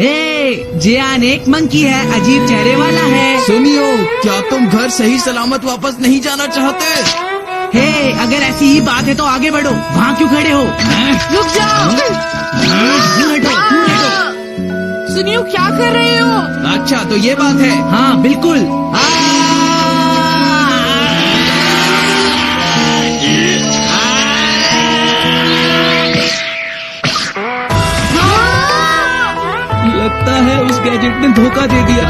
जियान एक मंकी है, अजीब चेहरे वाला है। सुनियो, क्या तुम घर सही सलामत वापस नहीं जाना चाहते? हे, अगर ऐसी ही बात है तो आगे बढ़ो, वहाँ क्यों खड़े हो? रुक जाओ। दूर हटो, दूर हटो। सुनियो, क्या कर रहे हो? अच्छा तो ये बात है। हाँ बिल्कुल। लगता है उस गैजेट ने धोखा दे दिया।